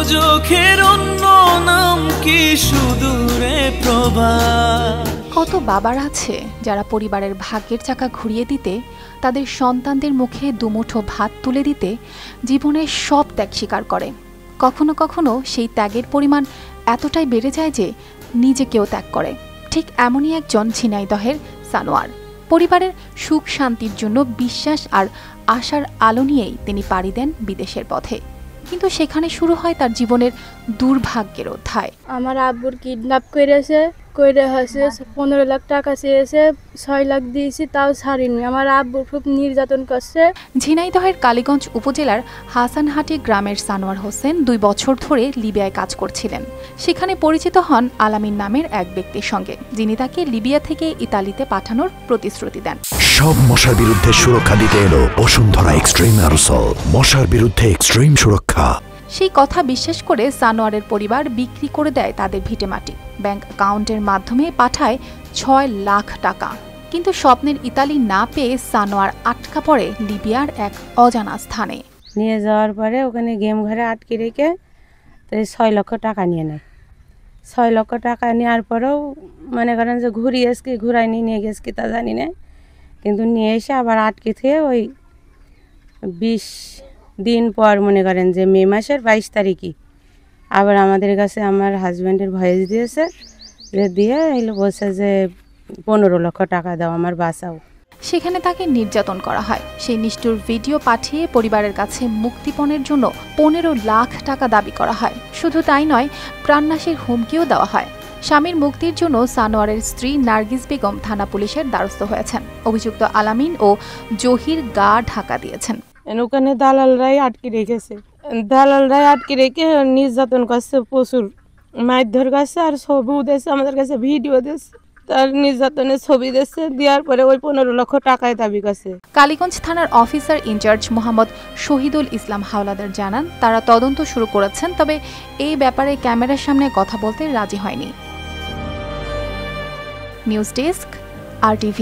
চোখের অন্য নাম কি সুদূরে প্রবাহ। কত বাবার আছে যারা পরিবারের ভাগ্যের চাকা ঘুরিয়ে দিতে, তাদের সন্তানদের মুখে দুমুঠো ভাত তুলে দিতে জীবনের সব ত্যাগ স্বীকার করে। কখনো কখনো সেই ত্যাগের পরিমাণ এতটাই বেড়ে যায় যে নিজেকেও ত্যাগ করে। ঠিক এমনই একজন ঝিনাইদহের সানোয়ার। পরিবারের সুখ শান্তির জন্য বিশ্বাস আর আশার আলো নিয়েই তিনি পাড়ি দেন বিদেশের পথে। কিন্তু সেখানে শুরু হয় তার জীবনের দুর্ভাগ্যের অধ্যায়। আমার আব্বুর কিডন্যাপ করেছে, 15 লাখ টাকা চেয়েছে, 6 লাখ দিয়েছি, তাও ছাড়িনি। আমার আব্বু খুব নির্যাতন করছে। ঝিনাইদহের কালীগঞ্জ উপজেলার হাসানহাটি গ্রামের সানোয়ার হোসেন 2 বছর ধরে লিবিয়ায় কাজ করছিলেন। সেখানে পরিচিত হন আলামিন নামের এক ব্যক্তির সঙ্গে, যিনি তাকে লিবিয়া থেকে ইতালিতে পাঠানোর প্রতিশ্রুতি দেন। সব মশার বিরুদ্ধে সুরক্ষা দিতে এলো বসুন্ধরা এক্সট্রিম অ্যারোসল, মশার বিরুদ্ধে এক্সট্রিম সুরক্ষা। সেই কথা বিশ্বাস করে সানোয়ারের পরিবার বিক্রি করে দেয় তাদের ভিটেমাটি, ব্যাংক অ্যাকাউন্টের মাধ্যমে পাঠায় 6 লাখ টাকা। কিন্তু স্বপ্নের ইতালি না পেয়ে সানোয়ার আটকা পড়ে লিবিয়ার এক অজানা স্থানে। নিয়ে যাওয়ার পরে ওখানে গেম ঘরে আটকে রেখে 6 লক্ষ টাকা নিয়ে নেয়। 6 লক্ষ টাকা নেওয়ার পরেও মনে করেন যে ঘুরাইনি নিয়ে গেছে কি তা জানি না, কিন্তু নিয়ে এসে আবার আটকে থেকে ওই 20 দিন পর মনে করেন যে মে মাসের 22 তারিখই আবার আমাদের কাছে আমার হাজব্যান্ডের ভয়েস দিয়েছে, দিয়ে এগুলো বলছে যে 15 লক্ষ টাকা দাও, আমার বাঁচাও। সেখানে তাকে নির্যাতন করা হয়। সেই নিষ্ঠুর ভিডিও পাঠিয়ে পরিবারের কাছে মুক্তিপণের জন্য 15 লাখ টাকা দাবি করা হয়। শুধু তাই নয়, প্রাণনাশের হুমকিও দেওয়া হয়। স্বামীর মুক্তির জন্য সানোয়ারের স্ত্রী নার্গিস বেগম থানা পুলিশের দ্বারস্থ হয়েছেন। অভিযুক্ত আলামিন ও জহির গা ঢাকা দিয়েছেন। ওখানে দালালরাই আটকে রেখেছে, দালালরাই আটকে রেখে নির্যাতন করছে, প্রচুর মারধর করছে, আর ছবিও দিয়েছে আমাদের কাছে, ভিডিও দিয়েছে, তার নির্যাতনের ছবি দিয়েছে, দেওয়ার পরে ওই 15 লক্ষ টাকায় দাবি করছে। কালীগঞ্জ থানার অফিসার ইনচার্জ মোহাম্মদ শহীদুল ইসলাম হাওলাদার জানান, তারা তদন্ত শুরু করেছেন, তবে এই ব্যাপারে ক্যামেরার সামনে কথা বলতে রাজি হয়নি। News desk, RTV।